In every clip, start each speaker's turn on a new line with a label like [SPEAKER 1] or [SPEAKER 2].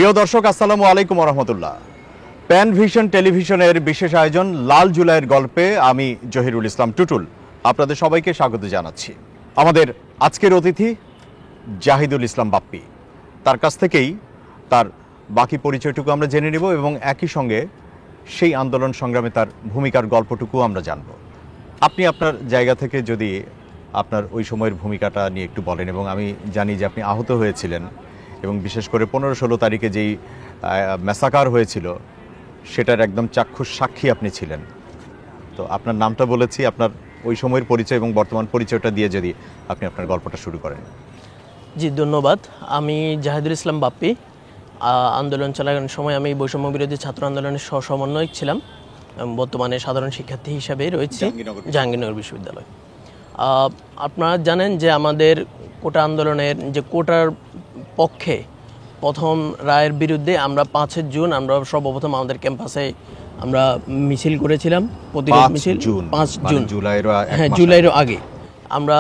[SPEAKER 1] প্রিয় দর্শক, আসসালামু আলাইকুম রহমতুল্লাহ। প্যান ভিশন টেলিভিশনের বিশেষ আয়োজন লাল জুলাইয়ের গল্পে আমি জহিরুল ইসলাম টুটুল আপনাদের সবাইকে স্বাগত জানাচ্ছি। আমাদের আজকের অতিথি জাহিদুল ইসলাম বাপ্পি। তার কাছ থেকেই তার বাকি পরিচয়টুকু আমরা জেনে নেব এবং একই সঙ্গে সেই আন্দোলন সংগ্রামে তার ভূমিকার গল্পটুকু আমরা জানব। আপনি আপনার জায়গা থেকে যদি আপনার ওই সময়ের ভূমিকাটা নিয়ে একটু বলেন। এবং আমি জানি যে আপনি আহত হয়েছিলেন এবং বিশেষ করে 15-16 তারিখে যেই ম্যাসাকার হয়েছিল সেটার একদম চাক্ষুষ সাক্ষী আপনি ছিলেন। তো আপনার নামটা বলেছি, আপনার ওই সময়ের পরিচয় এবং বর্তমান পরিচয়টা দিয়ে যদি আপনি আপনার গল্পটা শুরু করেন।
[SPEAKER 2] জি, ধন্যবাদ। আমি জাহিদুল ইসলাম বাপ্পি। আন্দোলন চলাকালীন সময় আমি বৈষম্য বিরোধী ছাত্র আন্দোলনের সহ-সমন্বয়ক ছিলাম। বর্তমানে সাধারণ শিক্ষার্থী হিসাবে রয়েছি জাহাঙ্গীরনগর বিশ্ববিদ্যালয়। আপনারা জানেন যে আমাদের কোটা আন্দোলনের যে কোটার পক্ষে প্রথম রায়ের বিরুদ্ধে আমরা 5 জুন আমরা সর্বপ্রথম আমাদের ক্যাম্পাসে আমরা মিছিল করেছিলাম, প্রতিরোধ মিছিল। 5 জুন জুলাইয়ের আগে আমরা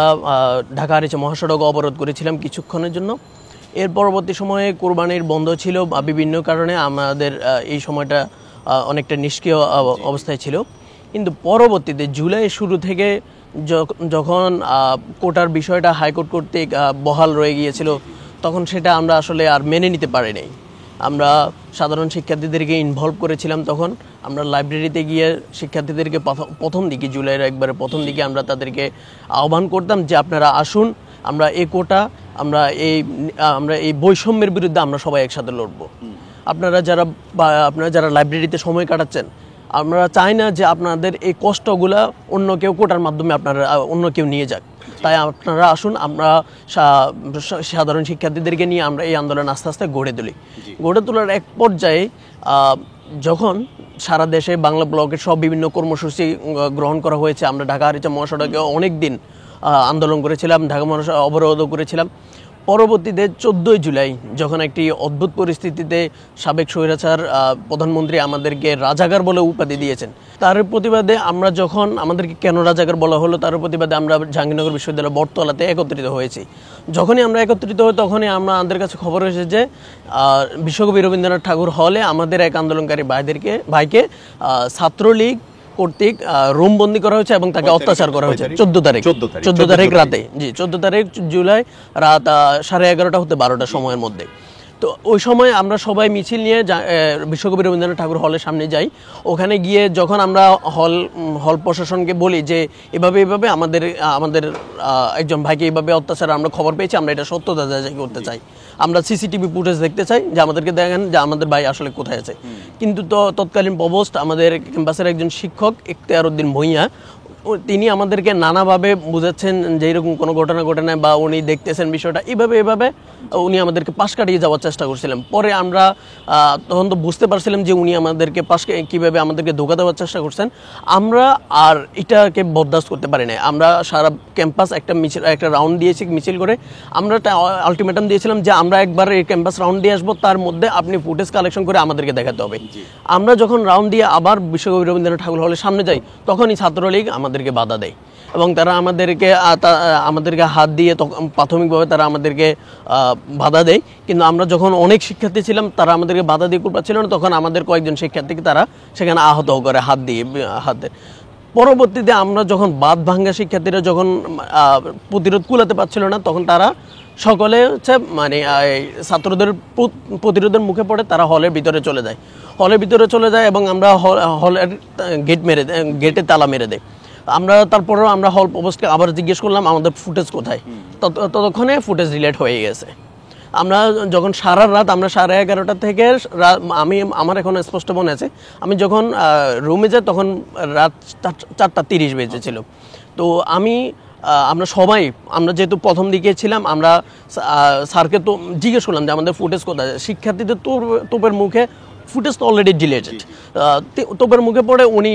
[SPEAKER 2] ঢাকা আরিচা মহাসড়ক অবরোধ করেছিলাম কিছুক্ষণের জন্য। এর পরবর্তী সময়ে কোরবানির বন্ধ ছিল বা বিভিন্ন কারণে আমাদের এই সময়টা অনেকটা নিষ্ক্রিয় অবস্থায় ছিল। কিন্তু পরবর্তীতে জুলাইয়ের শুরু থেকে যখন কোটার বিষয়টা হাইকোর্ট কর্তৃক বহাল রয়ে গিয়েছিল, তখন সেটা আমরা আসলে আর মেনে নিতে পারি নাই। আমরা সাধারণ শিক্ষার্থীদেরকে ইনভলভ করেছিলাম। তখন আমরা লাইব্রেরিতে গিয়ে শিক্ষার্থীদেরকে প্রথম দিকে, জুলাইয়ের একবারে প্রথম দিকে আমরা তাদেরকে আহ্বান করতাম যে আপনারা আসুন, আমরা এই কোটা, আমরা এই বৈষম্যের বিরুদ্ধে আমরা সবাই একসাথে লড়বো। আপনারা যারা লাইব্রেরিতে সময় কাটাচ্ছেন, আমরা চাই না যে আপনাদের এই কষ্টগুলা অন্য কেউ কোটার মাধ্যমে অন্য কেউ নিয়ে যাক। তাই আপনারা আসুন, আমরা সাধারণ শিক্ষার্থীদেরকে নিয়ে আমরা এই আন্দোলন আস্তে আস্তে গড়ে তুলি। গড়ে তোলার এক পর্যায়ে যখন সারা দেশে বাংলা ব্লকের সব বিভিন্ন কর্মসূচি গ্রহণ করা হয়েছে, আমরা ঢাকা আরিচা মহাসড়কে অনেক দিন আন্দোলন করেছিলাম, ঢাকা মহাসড়ক অবরোধও করেছিলাম। পরবর্তীতে 14 জুলাই যখন একটি অদ্ভুত পরিস্থিতিতে সাবেক স্বৈরাচার প্রধানমন্ত্রী আমাদেরকে রাজাকার বলে উপাধি দিয়েছেন, তার প্রতিবাদে আমরা যখন আমাদেরকে কেন রাজাকার বলা হলো, তার প্রতিবাদে আমরা জাহাঙ্গীরনগর বিশ্ববিদ্যালয় বটতলাতে একত্রিত হয়েছি। যখনই আমরা একত্রিত হই তখনই আমাদের কাছে খবর এসেছে যে বিশ্বকবি রবীন্দ্রনাথ ঠাকুর হলে আমাদের এক আন্দোলনকারী ভাইকে ছাত্রলীগ কর্তৃক রুমবন্দি করা হয়েছে এবং তাকে অত্যাচার করা হয়েছে 14 তারিখ রাতে। জি, 14 তারিখ জুলাই রাত 11:30 হতে 12টার সময়ের মধ্যে। তো ওই সময় আমরা সবাই মিছিল নিয়ে বিশ্বকবি রবীন্দ্রনাথ ঠাকুর হলের সামনে যাই। ওখানে গিয়ে যখন আমরা হল প্রশাসনকে বলি যে এভাবে আমাদের একজন ভাইকে এইভাবে অত্যাচার আমরা খবর পেয়েছি, আমরা এটা সত্যতা যাচাই করতে চাই, আমরা সিসিটিভি ফুটেজ দেখতে চাই, যে আমাদেরকে দেখেন যে আমাদের ভাই আসলে কোথায় আছে। কিন্তু তৎকালীন প্রভোস্ট আমাদের ক্যাম্পাসের একজন শিক্ষক ইখতিয়ার উদ্দিন ভূঁইয়া, তিনি আমাদেরকে নানাভাবে বুঝাচ্ছেন যে এরকম কোনো ঘটনা ঘটে না বা উনি দেখতেছেন বিষয়টা, এভাবে উনি আমাদেরকে পাশ কাটিয়ে যাওয়ার চেষ্টা করছিলেন। পরে আমরা তখন তো বুঝতে পারছিলাম যে উনি আমাদেরকে কীভাবে আমাদেরকে ধোঁকা দেওয়ার চেষ্টা করছেন। আমরা আর এটাকে বরদাস্ত করতে পারি না। আমরা সারা ক্যাম্পাস একটা রাউন্ড দিয়েছি মিছিল করে। আমরা আলটিমেটাম দিয়েছিলাম যে আমরা একবার এই ক্যাম্পাস রাউন্ড দিয়ে আসবো, তার মধ্যে আপনি ফুটেজ কালেকশন করে আমাদেরকে দেখাতে হবে। আমরা যখন রাউন্ড দিয়ে আবার বিশ্বকবি রবীন্দ্রনাথ ঠাকুর হলের সামনে যাই, তখনই ছাত্রলীগ আমাদেরকে বাধা দেয় এবং তারা আমাদেরকে হাত দিয়ে প্রাথমিকভাবে তারা আমাদেরকে বাধা দেয়। কিন্তু আমরা যখন অনেক শিক্ষার্থী ছিলাম, তারা আমাদেরকে বাধা দিয়ে পাচ্ছিল না, তখন আমাদের কয়েকজন শিক্ষার্থীকে তারা সেখানে আহত করে হাতে। পরবর্তীতে আমরা যখন বাঁধ ভাঙ্গা শিক্ষার্থীরা যখন প্রতিরোধ কুলাতে পারছিল না, তখন তারা সকলে ছাত্রদের প্রতিরোধের মুখে পড়ে তারা হলের ভিতরে চলে যায় এবং আমরা হলের গেটে তালা মেরে দেয়। আমরা তারপরেও আমরা হল প্রভোস্টকে আবার জিজ্ঞেস করলাম আমাদের ফুটেজ কোথায়, ততক্ষণে ফুটেজ ডিলেট হয়ে গেছে। আমরা যখন সারা রাত, আমরা 11:30 থেকে আমার এখন স্পষ্ট মনে আছে, আমি যখন রুমে যাই তখন রাত 4:30 বেজেছিল। তো আমরা যেহেতু প্রথম দিকে ছিলাম, আমরা স্যারকে তো জিজ্ঞেস করলাম যে আমাদের ফুটেজ কোথায়। শিক্ষার্থীদের তোপের মুখে ফুটেজ তো অলরেডি ডিলেটেড, তোপের মুখে পড়ে উনি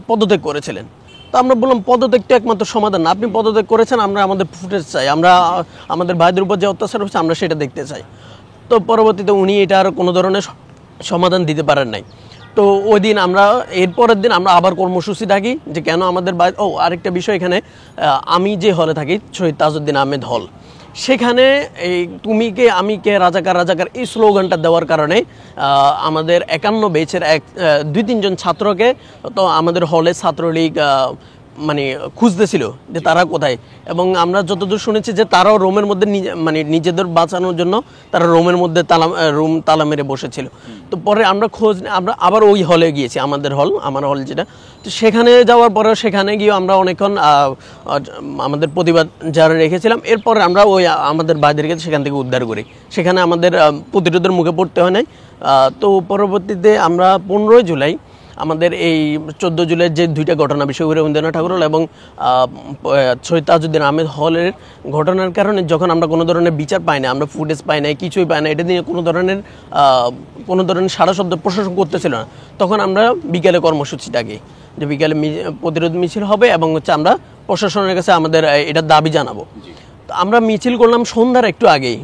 [SPEAKER 2] পদত্যাগ করেছিলেন। তো আমরা বললাম পদত্যাগটা একমাত্র সমাধান না, আপনি পদত্যাগ করেছেন, আমরা আমাদের ফুটেজ চাই, আমরা আমাদের ভাইদের উপর যে অত্যাচার হচ্ছে আমরা সেটা দেখতে চাই। তো পরবর্তীতে উনি এটার কোনো ধরনের সমাধান দিতে পারেন নাই। তো ওই দিন এর পরের দিন আমরা আবার কর্মসূচি ডাকি যে কেন আমাদের আরেকটা বিষয়, এখানে আমি যে হলে থাকি শহীদ তাজউদ্দিন আহমেদ হল, সেখানে এই তুমি কে আমি কে রাজাকার রাজাকার এই স্লোগানটা দেওয়ার কারণে আমাদের 51 ব্যাচের 2-3 জন ছাত্রকে তো আমাদের হলে ছাত্রলীগ মানে খুঁজতেছিল যে তারা কোথায়, এবং আমরা যতদূর শুনেছি যে তারাও রোমের মধ্যে মানে নিজেদের বাঁচানোর জন্য তারা রোমের মধ্যে তালা মেরে বসেছিল। তো পরে আমরা আমরা আবার ওই হলে গিয়েছি, আমার হল যেটা, তো সেখানে যাওয়ার পরেও সেখানে গিয়ে আমরা অনেকক্ষণ আমাদের প্রতিবাদ যারা রেখেছিলাম, এরপরে আমরা ওই আমাদের ভাইদেরকে সেখান থেকে উদ্ধার করি, সেখানে আমাদের প্রতিরোধের মুখে পড়তে হয় নাই। তো পরবর্তীতে আমরা 15 জুলাই আমাদের এই 14 জুলাইয়ের যে 2টা ঘটনা, বিশ্বকবি রবীন্দ্রনাথ ঠাকুর হল এবং শহীদ তাজউদ্দিন আহমেদ হলের ঘটনার কারণে যখন আমরা কোনো ধরনের বিচার পাই না, আমরা ফুটেজ পাই না, কিছুই পাই না, এটা নিয়ে কোনো ধরনের সারা শব্দ প্রশাসন করতেছিল না, তখন আমরা বিকেলে কর্মসূচি ডাকি যে বিকেলে প্রতিরোধ মিছিল হবে এবং আমরা প্রশাসনের কাছে আমাদের এটার দাবি জানাবো। আমরা মিছিল করলাম সন্ধ্যার একটু আগেই,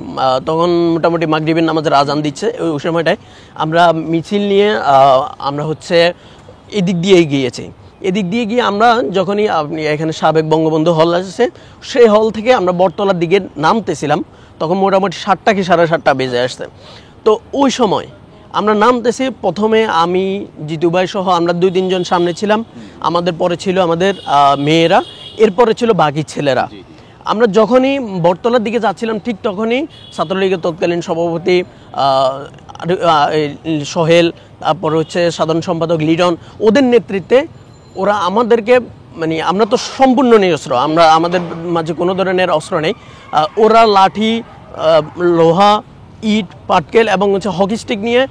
[SPEAKER 2] তখন মোটামুটি মাগরিবের নামাজের আজান দিচ্ছে ওই সময়টায়। আমরা মিছিল নিয়ে আমরা এদিক দিয়েই গিয়েছি। এদিক দিয়ে গিয়ে আমরা যখনই আপনি এখানে সাবেক বঙ্গবন্ধু হল আছে, সেই হল থেকে আমরা বটতলার দিকে নামতেছিলাম, তখন মোটামুটি 7টা কি 7:30 বেজে আসছে। তো ওই সময় আমরা নামতেছি, প্রথমে আমি জিতু ভাই সহ আমরা 2-3 জন সামনে ছিলাম, আমাদের পরে ছিল আমাদের মেয়েরা, এরপরে ছিল বাকি ছেলেরা। আমরা যখনই বটতলার দিকে যাচ্ছিলাম ঠিক তখনই ছাত্রলীগের তৎকালীন সভাপতি সোহেল, তারপর সাধারণ সম্পাদক লিডন, ওদের নেতৃত্বে ওরা আমাদেরকে, মানে আমরা তো সম্পূর্ণ নিরস্ত্র, আমাদের মাঝে কোনো ধরনের অস্ত্র নেই, ওরা লাঠি, লোহা, ইট, পাটকেল এবং হকি স্টিক নিয়ে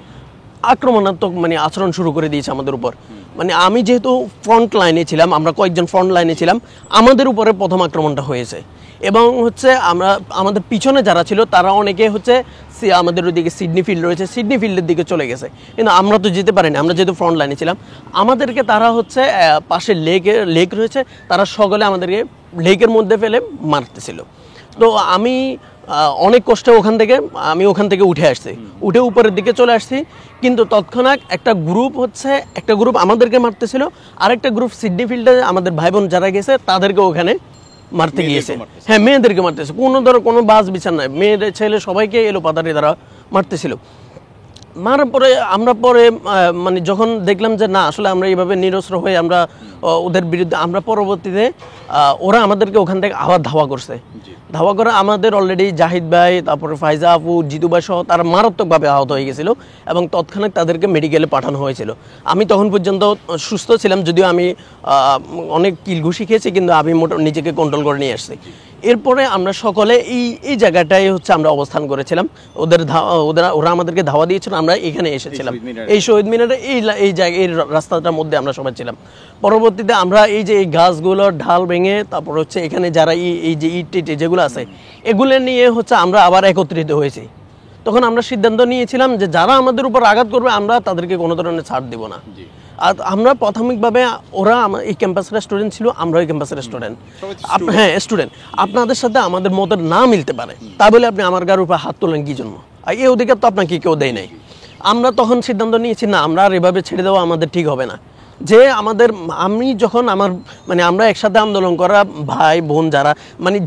[SPEAKER 2] আক্রমণাত্মক মানে আচরণ শুরু করে দিয়েছে আমাদের উপর। মানে আমি যেহেতু ফ্রন্ট লাইনে ছিলাম, আমরা কয়েকজন ফ্রন্ট লাইনে ছিলাম, আমাদের উপরে প্রথম আক্রমণটা হয়েছে এবং আমাদের পিছনে যারা ছিল তারা অনেকে আমাদের ওইদিকে সিডনি ফিল্ড রয়েছে, সিডনি ফিল্ডের দিকে চলে গেছে, কিন্তু আমরা তো যেতে পারিনি, আমরা যেহেতু ফ্রন্ট লাইনে ছিলাম। আমাদেরকে তারা পাশে লেক রয়েছে, তারা সকলে আমাদেরকে লেকের মধ্যে ফেলে মারতেছিল। তো আমি অনেক কষ্টে ওখান থেকে উঠে আসছি, উঠে উপরের দিকে চলে আসছি, কিন্তু তৎক্ষণাৎ একটা গ্রুপ আমাদেরকে মারতেছিল, আরেকটা গ্রুপ সিডনি ফিল্ডে আমাদের ভাই বোন যারা গেছে তাদেরকে ওখানে মারতে গিয়েছে। হ্যাঁ, মেয়েদেরকে মারতেছে, কোনো বাস বিচার নাই, মেয়েদের ছেলে সবাইকে এলো পাতারি দ্বারা মারতেছিল। মারার পরে আমরা মানে যখন দেখলাম যে না, আসলে আমরা এইভাবে নিরস্ত্র হয়ে আমরা ওদের বিরুদ্ধে, আমরা পরবর্তীতে ওরা আমাদেরকে ওখান থেকে আবার ধাওয়া করে আমাদের অলরেডি জাহিদ ভাই, তারপরে ফাইজা আপু, জিতু ভাই সহ তারা মারাত্মকভাবে আহত হয়ে গেছিল এবং তৎক্ষণাৎ তাদেরকে মেডিকেলে পাঠানো হয়েছিল। আমি তখন পর্যন্ত সুস্থ ছিলাম, যদিও আমি অনেক কিলঘুষি খেয়েছি, কিন্তু আমি নিজেকে কন্ট্রোল করে নিয়ে আসছি। এরপরে আমরা সকলে এই জায়গাটায় আমরা অবস্থান করেছিলাম, ওরা আমাদেরকে ধাওয়া দিয়েছিল, আমরা এখানে এসেছিলাম, এই শহীদ মিনারে এই জায়গায় এই রাস্তাটার মধ্যে আমরা সবাই ছিলাম। পরবর্তীতে আমরা এই যে এই গাছগুলোর ঢাল ভেঙে, তারপর এখানে যারা এই যে ইট যেগুলো আছে এগুলো নিয়ে আমরা আবার একত্রিত হয়েছি। তখন আমরা সিদ্ধান্ত নিয়েছিলাম যে যারা আমাদের উপর আঘাত করবে আমরা তাদেরকে কোনো ধরনের ছাড় দেব না। আর আমরা প্রাথমিকভাবে, ওরা এই ক্যাম্পাসের স্টুডেন্ট ছিল, আমরা এই ক্যাম্পাসের স্টুডেন্ট, হ্যাঁ স্টুডেন্ট, আপনাদের সাথে আমাদের মতের না মিলতে পারে, তা বলে আপনি আমার গায়ের উপর হাত তোলেন কি জন্য? আর এই অধিকার তো আপনাকে কেউ দেয় নাই। আমরা তখন সিদ্ধান্ত নিয়েছি না, আমরা আর এভাবে ছেড়ে দেওয়া আমাদের ঠিক হবে না। যে আমরা একসাথে আন্দোলন করা ভাই বোন যারা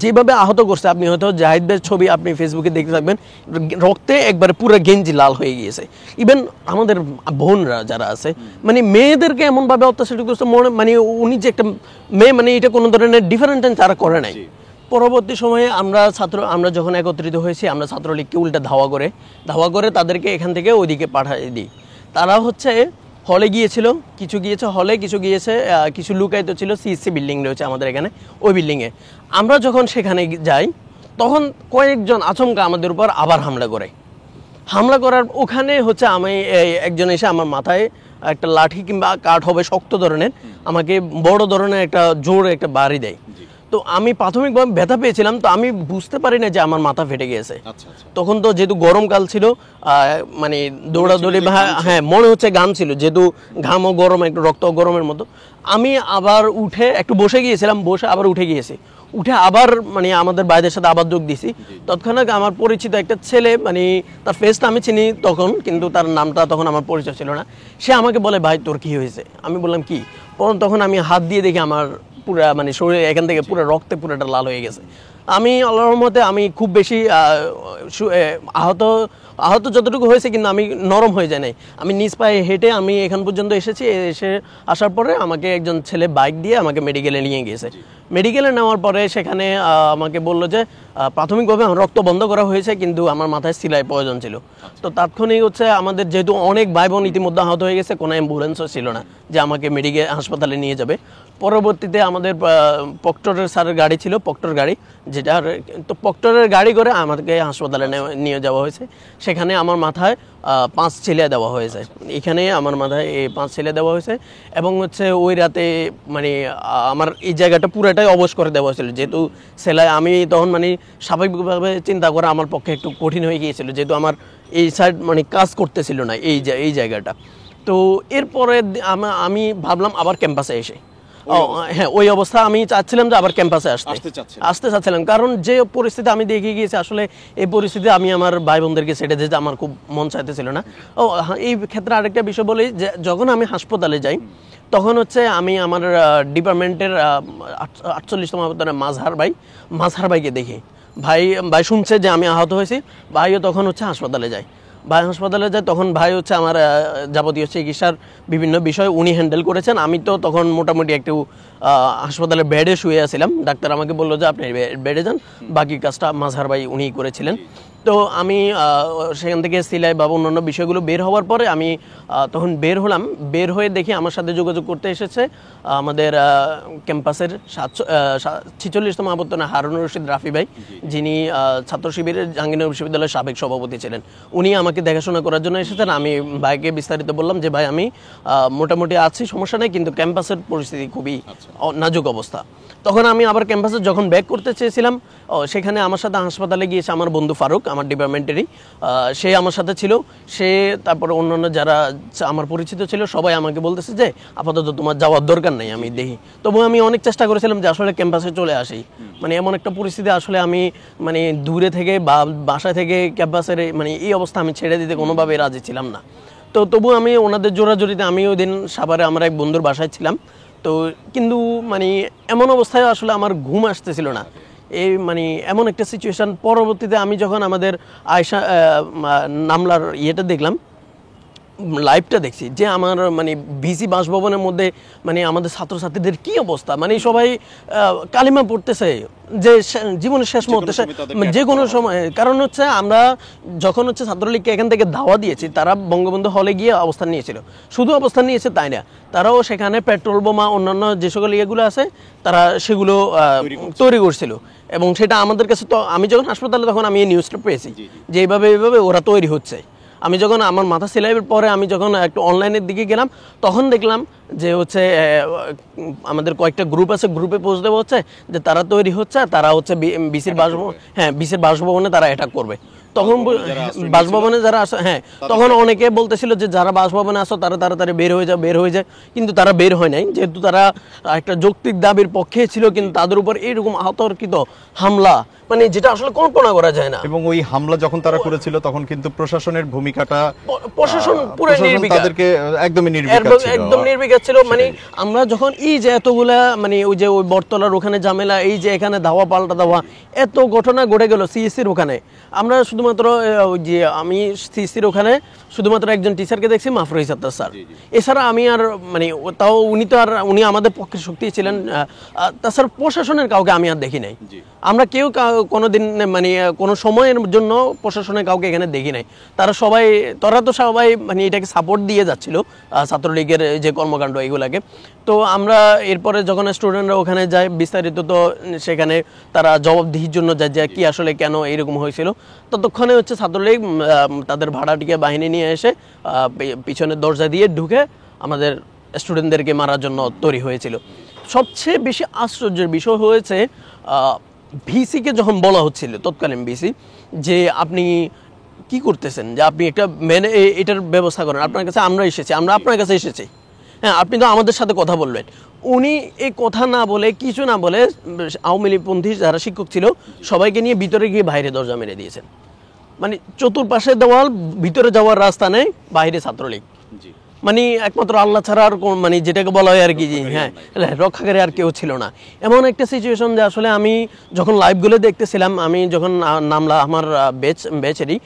[SPEAKER 2] যেভাবে আহত করছে, আপনি হয়তো জাহিদ ভাইয়ের ছবি আপনি ফেসবুকে দেখতে থাকবেন, রক্তে একবারে পুরো গেঞ্জি লাল হয়ে গিয়েছে। ইভেন আমাদের বোনরা যারা আছে মেয়েদেরকে এমনভাবে অত্যাচারিত করছে, উনি যে একটা মেয়ে, এটা কোনো ধরনের ডিফারেন্ট তারা করে নাই। পরবর্তী সময়ে আমরা যখন একত্রিত হয়েছি, আমরা ছাত্রলীগকে উল্টা ধাওয়া করে তাদেরকে এখান থেকে ওইদিকে পাঠিয়ে দিই। তারা হলে গিয়েছিল, কিছু গিয়েছে কিছু লুকায়িত ছিল, সিএসসি বিল্ডিং রয়েছে আমাদের এখানে, ওই বিল্ডিংয়ে। আমরা যখন সেখানে যাই তখন কয়েকজন আচমকা আমাদের উপর আবার হামলা করার ওখানে আমি একজন এসে আমার মাথায় একটা লাঠি কিংবা কাঠ হবে শক্ত ধরনের, আমাকে বড় ধরনের একটা জোর একটা বাড়ি দেয়। তো আমি প্রাথমিকভাবে ব্যথা পেয়েছিলাম, তো আমি বুঝতে পারি না যে আমার মাথা ফেটে গিয়েছে। তখন তো যেহেতু গরমকাল ছিল, দৌড়াদৌড়ি, হ্যাঁ মনে হচ্ছে গান ছিল, যেহেতু ঘামও গরম, একটু রক্ত গরমের মতো। আমি আবার উঠে একটু বসে গিয়েছিলাম, আবার উঠে গিয়েছি, উঠে আবার আমাদের ভাইদের সাথে আবার যোগ দিছি। তৎক্ষণাৎ আমার পরিচিত একটা ছেলে, তার ফেসটা আমি চিনি তখন, কিন্তু তার নামটা তখন আমার পরিচয় ছিল না। সে আমাকে বলে, ভাই তোর কি হয়েছে? আমি বললাম কি? তখন আমি হাত দিয়ে দেখি আমার পুরা শরীরে এখান থেকে পুরো রক্তে পুরোটা লাল হয়ে গেছে। আমি আল্লাহর রহমতে আমি খুব বেশি আহত আহত যতটুকু হয়েছে, কিন্তু আমি নরম হয়ে যায় নাই। আমি নিজ পায়ে হেঁটে আমি এখান পর্যন্ত এসেছি। এসে আসার পরে আমাকে একজন ছেলে বাইক দিয়ে আমাকে মেডিকেলে নিয়ে গিয়েছে। মেডিকেলে নেওয়ার পরে সেখানে আমাকে বললো যে প্রাথমিকভাবে আমার রক্ত বন্ধ করা হয়েছে, কিন্তু আমার মাথায় সেলাই প্রয়োজন ছিল। তো তাৎক্ষণিক হচ্ছে আমাদের যেহেতু অনেক ভাই বোন ইতিমধ্যে আহত হয়ে গেছে, কোনো অ্যাম্বুলেন্সও ছিল না যে আমাকে হাসপাতালে নিয়ে যাবে। পরবর্তীতে আমাদের প্রক্টরের স্যারের গাড়ি ছিল, প্রক্টর গাড়ি, যেটা তো প্রক্টরের গাড়ি করে আমাকে হাসপাতালে নিয়ে যাওয়া হয়েছে। সেখানে আমার মাথায় 5 ছেলে দেওয়া হয়েছে। এখানে আমার মাথায় 5 ছেলে দেওয়া হয়েছে এবং হচ্ছে ওই রাতে মানে আমার এই জায়গাটা পুরোটাই অবশ করে দেওয়া হয়েছিল। যেহেতু সেলাই আমি তখন মানে স্বাভাবিকভাবে চিন্তা করা আমার পক্ষে একটু কঠিন হয়ে গিয়েছিল, যেহেতু আমার এই সাইড মানে কাজ করতেছিল না এই জায়গাটা। তো এরপরে আমি ভাবলাম আবার ক্যাম্পাসে এসে হ্যাঁ, ওই অবস্থা আমি চাচ্ছিলাম যে আবার ক্যাম্পাসে আসতে চাচ্ছিলাম, কারণ যে পরিস্থিতি আমি দেখে গিয়েছি, আসলে এই পরিস্থিতি আমি আমার ভাই বোনদেরকে ছেড়ে দিতে আমার খুব মন চাইতেছিল না। এই ক্ষেত্রে আরেকটা বিষয় বলি যে যখন আমি হাসপাতালে যাই তখন হচ্ছে আমি আমার ডিপার্টমেন্টের 48তম আবর্তনে মাজহার ভাইকে দেখি। ভাই শুনছে যে আমি আহত হয়েছি, ভাইও তখন হচ্ছে হাসপাতালে যায়। তখন ভাই হচ্ছে আমার যাবতীয় চিকিৎসার বিভিন্ন বিষয় উনি হ্যান্ডেল করেছেন। আমি তো তখন মোটামুটি একটু হাসপাতালে বেডে শুয়ে আছিলাম। ডাক্তার আমাকে বললো যে আপনি বেডে যান, বাকি কাজটা মাজহার ভাই উনিই করেছিলেন। তো আমি সেখান থেকে সিলাই বা অন্যান্য বিষয়গুলো বের হওয়ার পরে আমি তখন বের হয়ে দেখি আমার সাথে যোগাযোগ করতে এসেছে আমাদের ক্যাম্পাসের 46তম আবর্তনে হারুনুর রশিদ রাফি ভাই, যিনি ছাত্র শিবিরের জাহাঙ্গীরনগর বিশ্ববিদ্যালয়ের সাবেক সভাপতি ছিলেন। উনি আমাকে দেখাশোনা করার জন্য এসেছেন। আমি ভাইকে বিস্তারিত বললাম যে ভাই আমি মোটামুটি আছি, সমস্যা নেই, কিন্তু ক্যাম্পাসের পরিস্থিতি খুবই নাজুক অবস্থা। তখন আমি আবার ক্যাম্পাসে যখন ব্যাক করতে চেয়েছিলাম, সেখানে আমার সাথে হাসপাতালে গিয়েছে আমার বন্ধু ফারুক, আমার ডিপার্টমেন্টেরই, সে আমার সাথে ছিল। তারপরে অন্যান্য যারা আমার পরিচিত ছিল সবাই আমাকে বলতেছে যে আপাতত তোমার যাওয়ার দরকার নেই। আমি দেখি, তবু আমি অনেক চেষ্টা করেছিলাম যে আসলে ক্যাম্পাসে চলে আসি। মানে এমন একটা পরিস্থিতি, আসলে আমি মানে দূরে থেকে বা বাসা থেকে ক্যাম্পাসের মানে এই অবস্থা আমি ছেড়ে দিতে কোনোভাবেই রাজি ছিলাম না। তো তবু আমি ওনাদের জোরাজোরিতে, আমি ওই দিন সাভারে আমার এক বন্ধুর বাসায় ছিলাম। তো কিন্তু মানে এমন অবস্থায় আসলে আমার ঘুম আসতেছিল না। এই মানে এমন একটা সিচুয়েশন। পরবর্তীতে আমি যখন আমাদের আয়শা নামলার ইয়েটা দেখলাম, লাইভটা দেখছি, যে আমার মানে ভিসি বাসভবনের মধ্যে মানে আমাদের ছাত্রছাত্রীদের কি অবস্থা, মানে সবাই কালিমা পড়তেছে যে জীবনের শেষ মুহূর্তে যে কোনো সময়। কারণ হচ্ছে আমরা যখন হচ্ছে ছাত্রলীগকে এখান থেকে ধাওয়া দিয়েছি, তারা বঙ্গবন্ধু হলে গিয়ে অবস্থান নিয়েছিল। শুধু অবস্থান নিয়েছে তাই না, তারাও সেখানে পেট্রোল বোমা অন্যান্য যে সকল ইয়েগুলো আছে তারা সেগুলো তৈরি করছিল। এবং সেটা আমাদের কাছে, তো আমি যখন হাসপাতালে তখন আমি এই নিউজটা পেয়েছি যে এইভাবে ওরা তৈরি হচ্ছে। আমি যখন আমার মাথা সেলাইয়ের পরে আমি যখন একটু অনলাইনের দিকে গেলাম, তখন দেখলাম যে হচ্ছে আমাদের কয়েকটা গ্রুপ আছে, গ্রুপে পোস্ট দেওয়া হচ্ছে যে তারা তৈরি হচ্ছে, তারা হচ্ছে বিসির বাসভবনে তারা অ্যাটাক করবে। তখন বাসভবনে যারা আসে, হ্যাঁ, তখন অনেকে বলতেছিল যে যারা বাসভবনে আসো তারা তাড়াতাড়ি বের হয়ে যায়, কিন্তু তারা বের হয় নাই, যেহেতু তারা একটা যৌক্তিক দাবির পক্ষে ছিল। কিন্তু তাদের উপর এইরকম আতর্কিত হামলা, মানে যেটা আসলে কল্পনা করা যায় না।
[SPEAKER 1] এবং ওই হামলা যখন তারা করেছিল তখন কিন্তু প্রশাসনের ভূমিকাটা,
[SPEAKER 2] প্রশাসন পুরো নির্বিকার,
[SPEAKER 1] তাদেরকে একদম
[SPEAKER 2] নির্বিকার ছিল। মানে আমরা যখন এই যে এতগুলা মানে ওই যে ওই বটতলার ওখানে ঝামেলা, এই যে এখানে ধাওয়া পাল্টা ধাওয়া, এত ঘটনা ঘটে গেল সিএসসির ওখানে, আমরা শুধুমাত্র ওই যে আমি সিএসসির ওখানে শুধুমাত্র একজন টিচারকে দেখছি, মাফরুজ আত্তার স্যার। এছাড়া আমি আর মানে তাও উনি আমাদের পক্ষে শক্তি ছিলেন, তাছাড়া প্রশাসনের কাউকে আমি আর দেখি নাই। আমরা কেউ কোনোদিন মানে কোনো সময়ের জন্য প্রশাসনের কাউকে এখানে দেখি নাই। তারা তো সবাই মানে এটাকে সাপোর্ট দিয়ে যাচ্ছিল, ছাত্রলীগের যে কর্মকাণ্ড এগুলাকে। তো আমরা এরপরে যখন স্টুডেন্টরা ওখানে যায়, বিস্তারিত তো সেখানে তারা জবাবদিহির জন্য যায় যে কি আসলে কেন এইরকম হয়েছিল। ততক্ষণে হচ্ছে ছাত্রলীগ তাদের ভাড়াটিকে বাহিনী নিয়ে এসে পিছনের দরজা দিয়ে ঢুকে আমাদের স্টুডেন্টদেরকে মারার জন্য তৈরি হয়েছিল। সবচেয়ে বেশি আশ্চর্যের বিষয় হয়েছে, ভিসিকে যখন বলা হচ্ছিল, তৎকালীন ভিসি, যে আপনি কি করতেছেন, যে আপনি একটা এটার ব্যবস্থা করেন, আপনার কাছে আমরা আপনার কাছে এসেছি, হ্যাঁ, আপনি তো আমাদের সাথে কথা বলবেন। উনি এই কথা না বলে, কিছু না বলে, আওয়ামী লীগপন্থী যারা শিক্ষক ছিল সবাইকে নিয়ে ভিতরে গিয়ে বাইরে দরজা মেরে দিয়েছেন। মানে চতুর্পাশে দেওয়াল, ভিতরে যাওয়ার রাস্তা নেই, বাইরে ছাত্রলীগ। মানে একমাত্র আল্লাহ ছাড়া আর মানে যেটাকে বলা হয় আর কি, হ্যাঁ রক্ষাকারী আর কেউ ছিল না। এমন একটা সিচুয়েশন যে আসলে আমি যখন লাইভগুলো দেখতেছিলাম, আমি যখন নামলা আমার বেচেরই,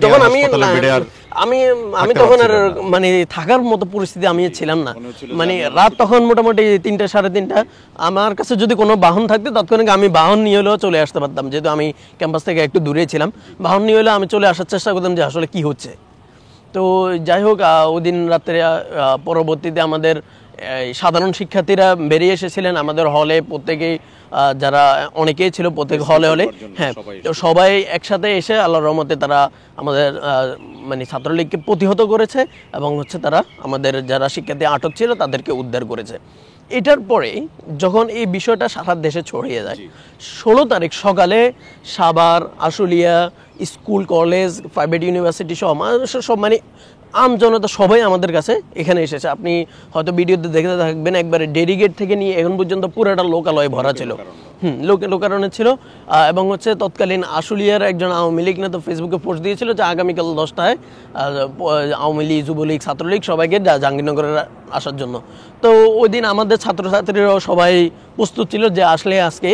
[SPEAKER 2] তখন আমি তখন আর মানে থাকার মতো পরিস্থিতি আমি ছিলাম না। মানে রাত তখন মোটামুটি 3টা 3:30। আমার কাছে যদি কোনো বাহন থাকতো তৎক্ষণিক আমি বাহন নিয়ে হলেও চলে আসতে পারতাম, যেহেতু আমি ক্যাম্পাস থেকে একটু দূরে ছিলাম। বাহন নিয়ে হলেও আমি চলে আসার চেষ্টা করতাম যে আসলে কি হচ্ছে। তো যাই হোক, ওই দিন রাত্রে পরবর্তীতে আমাদের সাধারণ শিক্ষার্থীরা বেরিয়ে এসেছিলেন আমাদের হলে, প্রত্যেকেই যারা অনেকেই ছিল প্রত্যেক হলে, হ্যাঁ, তো সবাই একসাথে এসে আল্লাহর রহমতে তারা আমাদের মানে ছাত্রলীগকে প্রতিহত করেছে এবং হচ্ছে তারা আমাদের যারা শিক্ষার্থী আটক ছিল তাদেরকে উদ্ধার করেছে। এটার পরে যখন এই বিষয়টা সারা দেশে ছড়িয়ে যায়, 16 তারিখ সকালে Savar, Ashulia, school, college, private university সব মানে আমজনতা সবাই আমাদের কাছে এখানে এসেছে। আপনি হয়তো ভিডিওতে দেখতে থাকবেন, একবারে ডেডিগেট থেকে নিয়ে এখন পর্যন্ত পুরোটা লোকালয়ে ভরা ছিল, লোকারণে ছিল। এবং হচ্ছে তৎকালীন আশুলিয়ার একজন আওয়ামী লীগ নেতা ফেসবুকে পোস্ট দিয়েছিল যে আগামীকাল 10টায় আওয়ামী লীগ, যুবলীগ, ছাত্রলীগ সবাইকে জাহাঙ্গীরনগরে আসার জন্য। তো ওই দিন আমাদের ছাত্রছাত্রীরাও সবাই প্রস্তুত ছিল যে আসলে আজকে,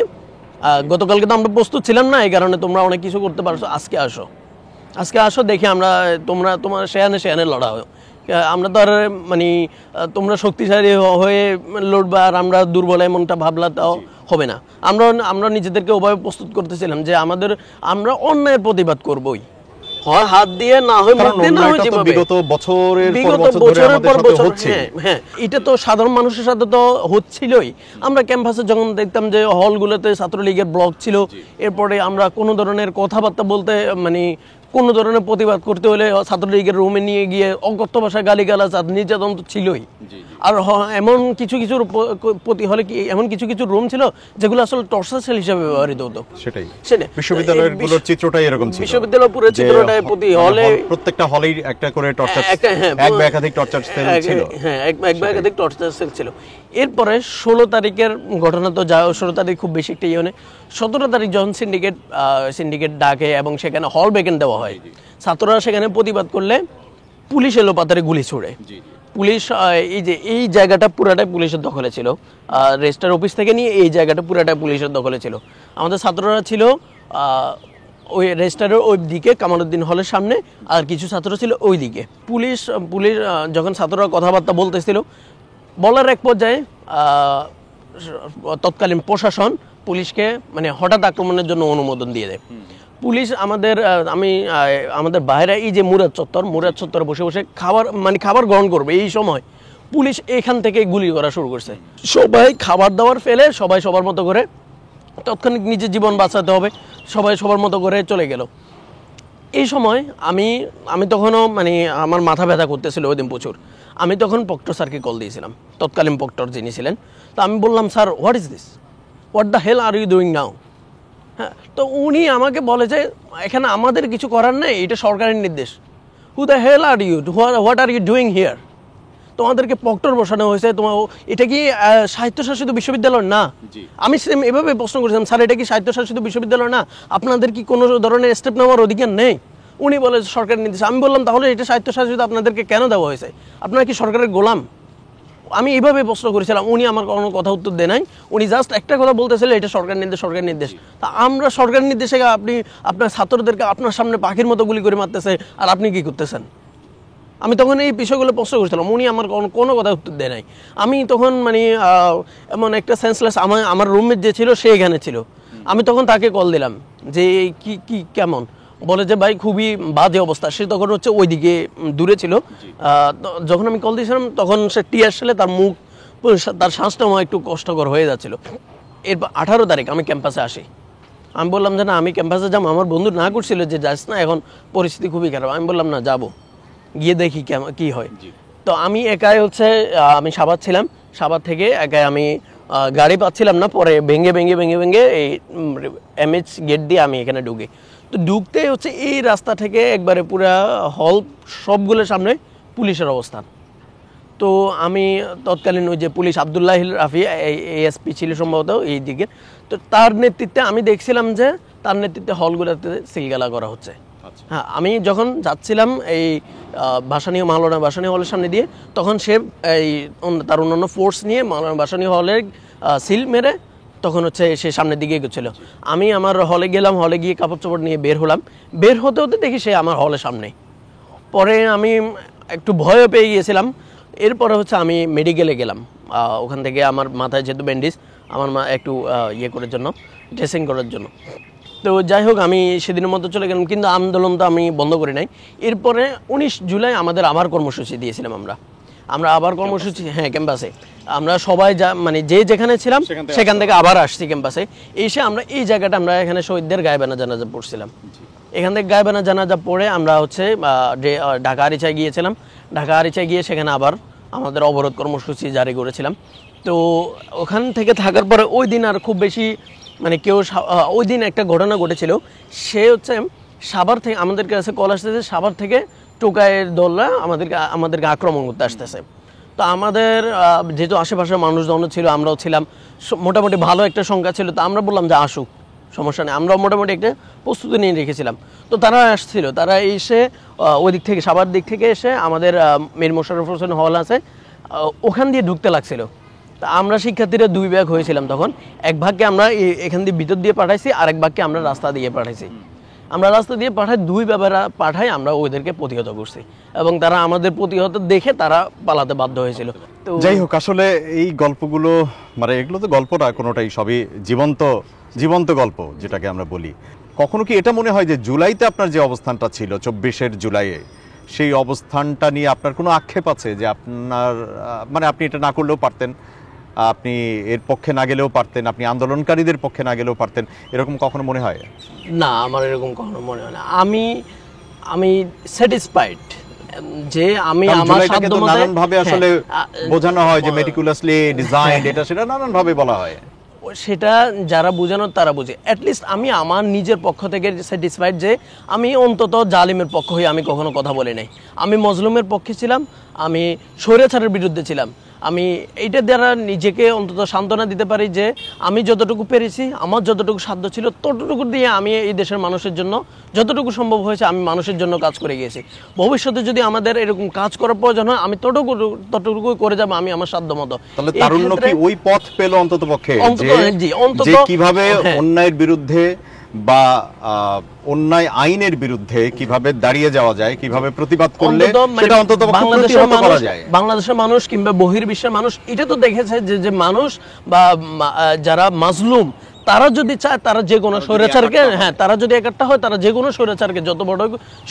[SPEAKER 2] গতকালকে তো আমরা প্রস্তুত ছিলাম না, এই কারণে তোমরা অনেক কিছু করতে পারছো, আজকে আসো দেখি আমরা তোমার শেয়ানে লড়া হয়। আমরা তো আর মানে তোমরা শক্তিশালী হয়ে লড়বা আর আমরা দুর্বল এমনটা ভাবলা তাও হবে না। আমরা নিজেদেরকে ওভাবে প্রস্তুত করতেছিলাম যে আমরা অন্যায়ের প্রতিবাদ করবই, হয় হাত দিয়ে, না হয় মুখ দিয়ে, না হয় যেভাবে বিগত বছরের পর বছর। হ্যাঁ, এটা তো সাধারণ মানুষের সাথে তো হচ্ছিলই। আমরা ক্যাম্পাসে যখন দেখতাম যে হলগুলোতে ছাত্রলীগের ব্লক ছিল, এরপরে আমরা কোনো ধরনের কথাবার্তা বলতে মানে কোনো ধরনের প্রতিবাদ করতে হলে ছাত্রলীগের রুমে নিয়ে গিয়ে অকথ্য ভাষায় গালিগালাজ আর নির্যাতন তো ছিলই। আর এমন কিছু প্রতি হলে কি এমন কিছু রুম ছিল যেগুলো আসলে টর্চার সেল হিসেবে ব্যবহৃত হতো। সেটাই বিশ্ববিদ্যালয়ের চিত্রটাই এরকম ছিল। বিশ্ববিদ্যালয়ের পুরো চিত্রটাই প্রতি হলে প্রত্যেকটা হলেই একটা করে টর্চার, এক বা একাধিক টর্চার সেল ছিল। হ্যাঁ, এক বা একাধিক টর্চার সেল ছিল। এরপরে 16 তারিখের ঘটনা তো যা, 16 তারিখ খুব বেশি একটা ইয়ে নেই। 17 তারিখ যখন সিন্ডিকেট ডাকে এবং সেখানে হল ভ্যাকেন্ট দেওয়া হয়, ছাত্ররা সেখানে প্রতিবাদ করলে পুলিশ এলো পাতারে গুলি ছুড়ে। পুলিশ এই জায়গাটা পুরাটাই পুলিশের দখলে ছিল, রেজিস্ট্রার অফিস থেকে নিয়ে এই জায়গাটা পুরাটাই পুলিশের দখলে ছিল। আমাদের ছাত্ররা ছিল ওই রেজিস্ট্রারের ওই দিকে, কামালউদ্দিন হলের সামনে, আর কিছু ছাত্র ছিল ওই দিকে। পুলিশ যখন ছাত্ররা কথাবার্তা বলতেছিল, বলার এক পর্যায়ে তৎকালীন প্রশাসন পুলিশকে মানে হঠাৎ আক্রমণের জন্য অনুমোদন দিয়ে দেয়। পুলিশ আমাদের বাইরে এই যে মুরাদ চত্বরে বসে বসে খাবার গ্রহণ করবে, এই সময় পুলিশ এখান থেকে গুলি করা শুরু করছে। সবাই খাবার দাবার ফেলে সবাই সবার মতো করে, তৎক্ষণিক নিজের জীবন বাঁচাতে হবে, সবাই সবার মতো করে চলে গেল। এই সময় আমি তখনও মানে আমার মাথা ব্যথা করতেছিল ওই দিন প্রচুর। আমি তখন প্রক্টর স্যারকে কল দিয়েছিলাম, তৎকালীন প্রক্টর যিনি ছিলেন। তো আমি বললাম, sir what is this, what the hell are you doing now? হ্যাঁ, তো উনি আমাকে বলে যে এখানে আমাদের কিছু করার নেই, এটা সরকারের নির্দেশ। Who the hell are you, what are you doing here? তোমাদেরকে প্রক্টর বসানো হয়েছে, এটা কি স্বায়ত্তশাসিত বিশ্ববিদ্যালয় না? আমি সেম এভাবে প্রশ্ন করেছিলাম, স্যার এটা কি স্বায়ত্তশাসিত বিশ্ববিদ্যালয় না? আপনাদের কি কোনো ধরনের স্টেপ নেওয়ার অধিকার নেই? উনি বলে সরকারের নির্দেশ। আমি বললাম, তাহলে এটা স্বায়ত্তশাসিত আপনাদেরকে কেন দেওয়া হয়েছে? আপনারা কি সরকারের গোলাম? আমি এইভাবে প্রশ্ন করেছিলাম। উনি আমার কোনো কথা উত্তর দেয় নাই। উনি জাস্ট একটা কথা বলতেছিলেন, এটা সরকারের নির্দেশ। তা আমরা সরকারের নির্দেশে আপনি আপনার ছাত্রদেরকে আপনার সামনে পাখির মতো গুলি করে মারতেছে, আর আপনি কি করতেছেন? আমি তখন এই বিষয়গুলো প্রশ্ন করেছিলাম। উনি আমার কোনো কথা উত্তর দেয় নাই। আমি তখন মানে এমন একটা সেন্সলেস, আমার রুমমেট যে ছিল সে এখানে ছিল। আমি তখন তাকে কল দিলাম যে কি কেমন? বলে যে ভাই খুবই বাজে অবস্থা। সে তখন হচ্ছে ওইদিকে দূরে ছিল। যখন আমি কল দিয়েছিলাম তখন সে টিয়ার সেলে তার শ্বাসটা একটু কষ্টকর হয়ে যাচ্ছিল। এরপর 18 তারিখ আমি ক্যাম্পাসে আসি। আমি বললাম যে না, আমি ক্যাম্পাসে যাবো। আমার বন্ধু না করছিল যে যাস না, এখন পরিস্থিতি খুবই খারাপ। আমি বললাম না, যাবো, গিয়ে দেখি কি হয়। তো আমি একাই হচ্ছে আমি সাভার ছিলাম, সাভার থেকে একাই আমি গাড়ি পাচ্ছিলাম না, পরে ভেঙে এই এমএইচ গেট দিয়ে আমি এখানে ঢুকি। তো ঢুকতে হচ্ছে এই রাস্তা থেকে একবারে পুরা হল সবগুলোর সামনে পুলিশের অবস্থান। তো আমি তৎকালীন ওই যে পুলিশ আবদুল্লাহ রাফি এএসপি ছিল সম্ভবত এই দিকে, তো তার নেতৃত্বে আমি দেখছিলাম যে তার নেতৃত্বে হলগুলোতে সিলগালা করা হচ্ছে। হ্যাঁ, আমি যখন যাচ্ছিলাম এই ভাসানী মাওলানা ভাসানী হলের সামনে দিয়ে, তখন সে এই তার অন্যান্য ফোর্স নিয়ে মাওলানা ভাসানী হলের সিল মেরে তখন হচ্ছে সে সামনের দিকে এগোচ্ছিল। আমি আমার হলে গেলাম, হলে গিয়ে কাপড় চোপড় নিয়ে বের হলাম, বের হতে হতে দেখি সে আমার হলের সামনে। পরে আমি একটু ভয়ও পেয়ে গিয়েছিলাম। এরপরে হচ্ছে আমি মেডিকেলে গেলাম, ওখান থেকে আমার মাথায় যেহেতু ব্যান্ডেজ, আমার মা একটু ইয়ে করার জন্য, ড্রেসিং করার জন্য। তো যাই হোক, আমি সেদিনের মতো চলে গেলাম, কিন্তু আন্দোলন তো আমি বন্ধ করি নাই। এরপরে 19 জুলাই আমাদের আবার কর্মসূচি দিয়েছিলাম আমরা আবার কর্মসূচি, হ্যাঁ, ক্যাম্পাসে আমরা সবাই মানে যে যেখানে ছিলাম সেখান থেকে আবার আসছি ক্যাম্পাসে। এসে আমরা এই জায়গাটা, আমরা এখানে শহীদদের গায়েবানা জানাজা পড়ছিলাম। এখান থেকে গায়েবানা জানাজা পড়ে আমরা হচ্ছে ঢাকা আরিচায় গিয়েছিলাম। ঢাকা আরিচায় গিয়ে সেখানে আবার আমাদের অবরোধ কর্মসূচি জারি করেছিলাম। তো ওখান থেকে থাকার পরে ওই দিন আর খুব বেশি মানে কেউ, ওই দিন একটা ঘটনা ঘটেছিল। সে হচ্ছে সাভার থেকে আমাদের কাছে কল আসতেছে, সাভার থেকে টোকাইয়ের দলরা আমাদেরকে আক্রমণ করতে আসতেছে। তো আমাদের যেহেতু আশেপাশের মানুষজন ছিল, আমরাও ছিলাম, মোটামুটি ভালো একটা সংখ্যা ছিল। তো আমরা বললাম যে আসুক, সমস্যা নেই, আমরা মোটামুটি একটা প্রস্তুতি নিয়ে রেখেছিলাম। তো তারা আসছিল, তারা এসে ওই দিক থেকে, সাভার দিক থেকে এসে আমাদের মীর মোশাররফ হোসেন হল আছে ওখান দিয়ে ঢুকতে লাগছিল। তা আমরা শিক্ষার্থীরা 2 ভাগ হয়েছিলাম তখন। এক ভাগকে আমরা এখান দিয়ে ভিতর দিয়ে পাঠাইছি, আরেক ভাগকে আমরা রাস্তা দিয়ে পাঠাইছি। আমরা রাস্তা দিয়ে পাঠাই, 2 ব্যাপারে পাঠাই, আমরা ওদেরকে প্রতিহত করছি এবং তারা আমাদের প্রতিহত দেখে তারা পালাতে বাধ্য হয়েছিল। তো
[SPEAKER 1] যাই হোক, আসলে এই গল্পগুলো মানে এগুলো তো গল্প না, কোনোটাই সবই জীবন্ত গল্প যেটাকে আমরা বলি। কখনো কি এটা মনে হয় যে জুলাইতে আপনার যে অবস্থানটা ছিল, 24 জুলাইয়ে, সেই অবস্থানটা নিয়ে আপনার কোনো আক্ষেপ আছে যে আপনার মানে আপনি এটা না করলেও পারতেন, আপনি এর পক্ষে না গেলেও পারতেন, আপনি আন্দোলনকারীদের পক্ষে না গেলেও পারতেন, এরকম কখনো মনে হয়?
[SPEAKER 2] না, আমার এরকম কখনো মনে হয় না। আমি স্যাটিসফাইড যে আমি আমার সাধ্যমতো
[SPEAKER 1] নানান ভাবে আসলে বোঝানো হয় যে মেটিকুলাসলি ডিজাইনড, এটা সেটা নানান ভাবে বলা হয়।
[SPEAKER 2] সেটা যারা বোঝানোর তারা বুঝে। অ্যাটলিস্ট আমি আমার নিজের পক্ষ থেকে স্যাটিসফাইড যে আমি অন্তত জালিমের পক্ষ হয়ে আমি কখনো কথা বলি নাই। আমি মজলুমের পক্ষে ছিলাম, আমি স্বৈরাচারের বিরুদ্ধে ছিলাম। আমি এইটা দ্বারা নিজেকে অন্তত সান্ত্বনা দিতে পারি যে আমি যতটুকু পেরেছি, আমার যতটুকু সাধ্য ছিল ততটুকু দিয়ে আমি এই দেশের মানুষের জন্য যতটুকু সম্ভব হয়েছে আমি মানুষের জন্য কাজ করে গিয়েছি। ভবিষ্যতে যদি আমাদের এরকম কাজ করার প্রয়োজন হয় আমি ততটুকুই করে যাব, আমি আমার সাধ্য মতো।
[SPEAKER 1] তাহলে তারুণ্য কি ওই পথ পেল অন্তত পক্ষে যে কিভাবে অন্যায়ের বিরুদ্ধে বা অন্যায় আইনের বিরুদ্ধে কিভাবে দাঁড়িয়ে যাওয়া যায়, কিভাবে প্রতিবাদ করলে সেটা অন্তত প্রতিহত করা যায়।
[SPEAKER 2] বাংলাদেশের মানুষ কিংবা বহির্বিশ্বের মানুষ এটা তো দেখেছে যে মানুষ বা যারা মাজলুম তারা যদি চায়, তারা যে কোনো স্বৈরাচারকে, হ্যাঁ, তারা যদি একটা হয়, তারা যে কোনো স্বৈরাচারকে, যত বড়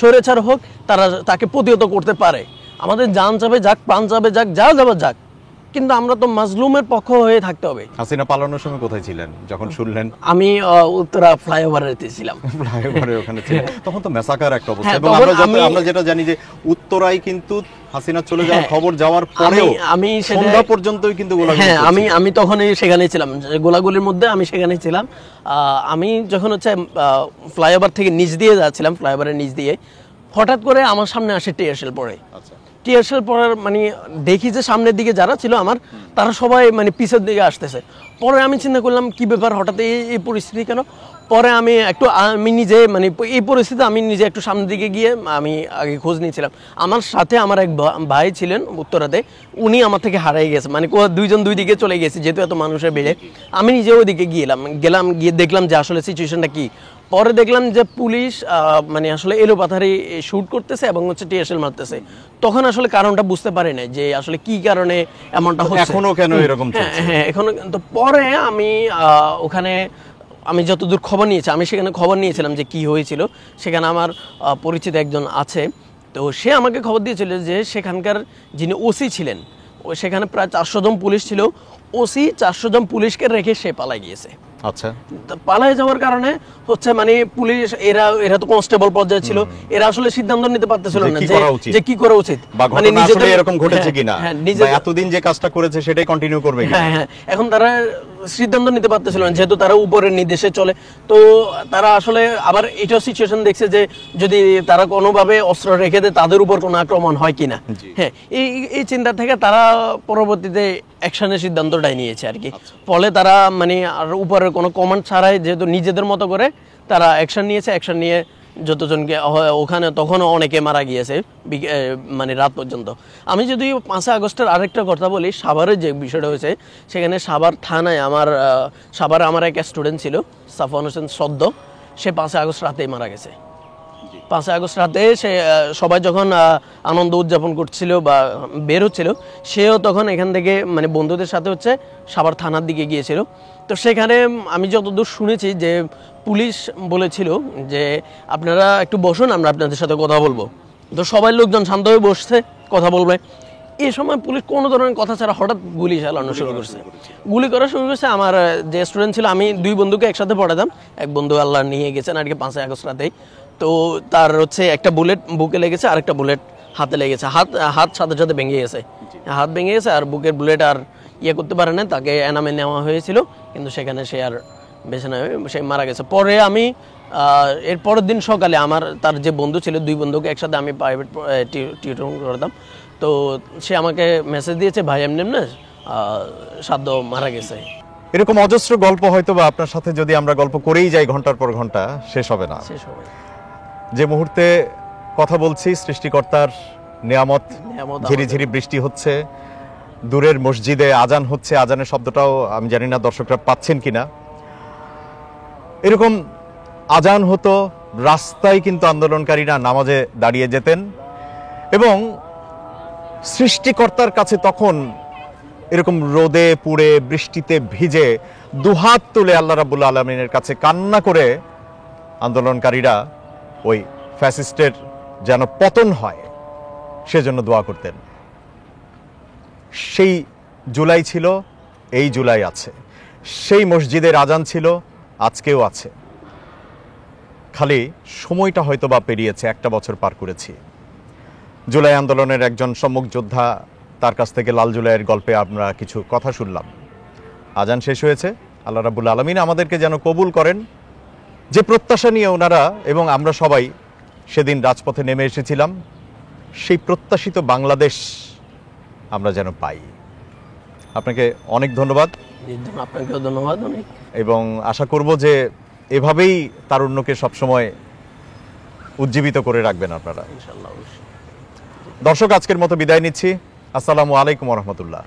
[SPEAKER 2] স্বৈরাচার হোক, তারা তাকে প্রতিহত করতে পারে। আমাদের জান যাবে যাক, প্রাণ যাবে যাক, যা যাবে যাক, কিন্তু আমরা তো মাজলুমের পক্ষ হয়ে থাকতে হবে।
[SPEAKER 1] হাসিনা পালানোর সময় কোথায় ছিলেন যখন শুনলেন?
[SPEAKER 2] আমি উত্তরা ফ্লাইওভারেতে ছিলাম।
[SPEAKER 1] ফ্লাইওভারের ওখানে ছিলেন, তখন তো মেসাকার একটা অবস্থা। এবং আমরা যেটা জানি যে উত্তরায় কিন্তু হাসিনা চলে যাওয়ার খবর যাওয়ার পরেও আমি সন্ধ্যা পর্যন্তই কিন্তু গোলাগুলি,
[SPEAKER 2] হ্যাঁ, আমি তখনই সেখানেই ছিলাম, গোলাগুলির মধ্যে আমি সেখানেই ছিলাম। আমি যখন হচ্ছে ফ্লাইওভার থেকে নিচ দিয়ে যাচ্ছিলাম, ফ্লাইওভারের নিচ দিয়ে হঠাৎ করে আমার সামনে আসে টিয়ারশেল পড়ে। টিয়ারশেল পড়ার মানে দেখি যে সামনের দিকে যারা ছিল আমার, তারা সবাই মানে পিছের দিকে আসতেছে। পরে আমি চিন্তা করলাম কি ব্যাপার, হঠাৎ এই পরিস্থিতি কেন? পরে আমি নিজে মানে এই পরিস্থিতি আমি নিজে একটু সামনের দিকে গিয়ে আমি আগে খোঁজ নিয়েছিলাম। আমার সাথে আমার এক ভাই ছিলেন উত্তরাতে, উনি আমার থেকে হারিয়ে গেছে, মানে দুইজন দুই দিকে চলে গেছে যেহেতু এত মানুষের বেড়ে। আমি নিজে ওই দিকে গেলাম গিয়ে দেখলাম যে আসলে সিচুয়েশনটা কি। পরে দেখলাম যে পুলিশ মানে আসলে এলোপাথারি শুট করতেছে এবং হচ্ছে টিয়ারশেল মারতেছে। তখন আসলে কারণটা বুঝতে পারি না যে আসলে কি কারণে এমনটা হচ্ছে,
[SPEAKER 1] এখনো কেন এরকম চলছে।
[SPEAKER 2] হ্যাঁ, এখনো। তো পরে আমি ওখানে আমি যতদূর খবর নিয়েছি, আমি সেখানে খবর নিয়েছিলাম যে কি হয়েছিল। সেখানে আমার পরিচিত একজন আছে, তো সে আমাকে খবর দিয়েছিল যে সেখানকার যিনি ওসি ছিলেন, সেখানে প্রায় 400 জন পুলিশ ছিল। ওসি 400 জন পুলিশকে রেখে সে পালাই গিয়েছে।
[SPEAKER 1] আচ্ছা,
[SPEAKER 2] পালাই যাওয়ার কারণে হচ্ছে মানে পুলিশ এরা তো কনস্টেবল পর্যায়ে ছিল, এরা আসলে সিদ্ধান্ত নিতে পারতেছিল না যে কি করা উচিত,
[SPEAKER 1] মানে নিজেদের এরকম ঘটেছে কিনা, এতদিন যে কাজটা করেছে সেটাই কন্টিনিউ করবে কিনা।
[SPEAKER 2] হ্যাঁ, এখন তারা সিদ্ধান্ত নিতে পারতেছিল না যেহেতু তারা উপরের নির্দেশে চলে। তো তারা আসলে আবার এটাও সিচুয়েশন দেখছে যে যদি তারা কোনোভাবে অস্ত্র রেখে দেয় তাদের উপর কোনো আক্রমণ হয় কিনা। হ্যাঁ, এই চিন্তা থেকে তারা পরবর্তীতে অ্যাকশনের সিদ্ধান্তটাই নিয়েছে আর কি। ফলে তারা মানে আর উপরের কোনো কমান্ড ছাড়াই যেহেতু নিজেদের মতো করে তারা অ্যাকশন নিয়েছে, অ্যাকশন নিয়ে যতজনকে ওখানে তখন অনেকে মারা গিয়েছে মানে রাত পর্যন্ত। আমি যদি 5 আগস্টের আরেকটা কথা বলি, সাভারের যে বিষয়টা হয়েছে, সেখানে সাভার থানায় সাভারে আমার এক স্টুডেন্ট ছিল সাফওয়ান হোসেন সদ্য, সে 5 আগস্ট রাতেই মারা গেছে। 5 আগস্ট রাতে সে সবাই যখন আনন্দ উদযাপন করছিল বা বের হচ্ছিল, সেও তখন এখান থেকে মানে বন্ধুদের সাথে হচ্ছে সাভার থানার দিকে গিয়েছিল। তো সেখানে আমি যতদূর শুনেছি যে পুলিশ বলেছিল যে আপনারা একটু বসুন, আমরা আপনাদের সাথে কথা বলবো। তো সবাই লোকজন শান্ত হয়ে বসছে, কথা বলবে। এই সময় পুলিশ কোনো ধরনের কথা ছাড়া হঠাৎ গুলি চালানো শুরু করছে। গুলি করা শুরু করছে। আমার যে স্টুডেন্ট ছিল, আমি 2 বন্ধুকে একসাথে পড়াতাম, এক বন্ধু আল্লাহ নিয়ে গেছেন আর কি 5 আগস্ট রাতেই। তো তার হচ্ছে একটা বুলেট বুকে লেগেছে, আরেকটা বুলেট হাতে লেগেছে। হাত সাথে সাথে ভেঙে গেছে, হাত ভেঙে গেছে, আর বুকের বুলেট আর করতে পারে না। তাকে এনামে নেওয়া হয়েছিল, কিন্তু সেখানে সে আর বেঁচে নয়, সে মারা গেছে। পরে আমি এর পরের দিন সকালে তার যে বন্ধু ছিল, 2 বন্ধুকে একসাথে আমি প্রাইভেট টিউটর করতাম। তো সে আমাকে মেসেজ দিয়েছে, ভাই এমনি এমনি সাদ্য মারা গেছে।
[SPEAKER 1] এরকম অজস্র গল্প হয়তো বা আপনার সাথে যদি আমরা গল্প করেই যাই ঘন্টার পর ঘন্টা, শেষ হবে না। যে মুহূর্তে কথা বলছি, সৃষ্টিকর্তার নিয়ামত, ঝিরিঝিরি বৃষ্টি হচ্ছে, দূরের মসজিদে আজান হচ্ছে, আজানের শব্দটাও আমি জানি না দর্শকরা পাচ্ছেন কিনা। এরকম আজান হতো, রাস্তায় কিন্তু আন্দোলনকারীরা নামাজে দাঁড়িয়ে যেতেন, এবং সৃষ্টিকর্তার কাছে তখন এরকম রোদে পুড়ে বৃষ্টিতে ভিজে দুহাত তুলে আল্লাহ রাব্বুল আলামিনের কাছে কান্না করে আন্দোলনকারীরা ওই ফ্যাসিস্টের যেন পতন হয় সেজন্য দোয়া করতেন। সেই জুলাই ছিল, এই জুলাই আছে। সেই মসজিদের আজান ছিল, আজকেও আছে। খালি সময়টা হয়তো বা পেরিয়েছে, 1 বছর পার করেছি। জুলাই আন্দোলনের একজন সম্মুখ যোদ্ধা, তার কাছ থেকে লাল জুলাইয়ের গল্পে আমরা কিছু কথা শুনলাম। আজান শেষ হয়েছে। আল্লাহ রাব্বুল আলামিন আমাদেরকে যেন কবুল করেন। যে প্রত্যাশা নিয়ে ওনারা এবং আমরা সবাই সেদিন রাজপথে নেমে এসেছিলাম, সেই প্রত্যাশিত বাংলাদেশ আমরা যেন পাই। আপনাকে অনেক ধন্যবাদ।
[SPEAKER 2] আপনাকেও ধন্যবাদ অনেক,
[SPEAKER 1] এবং আশা করব যে এভাবেই তারুণ্যকে সবসময় উজ্জীবিত করে রাখবেন আপনারা, ইনশাআল্লাহ। দর্শক, আজকের মতো বিদায় নিচ্ছি। আসসালামু আলাইকুম ওয়া রাহমাতুল্লাহ।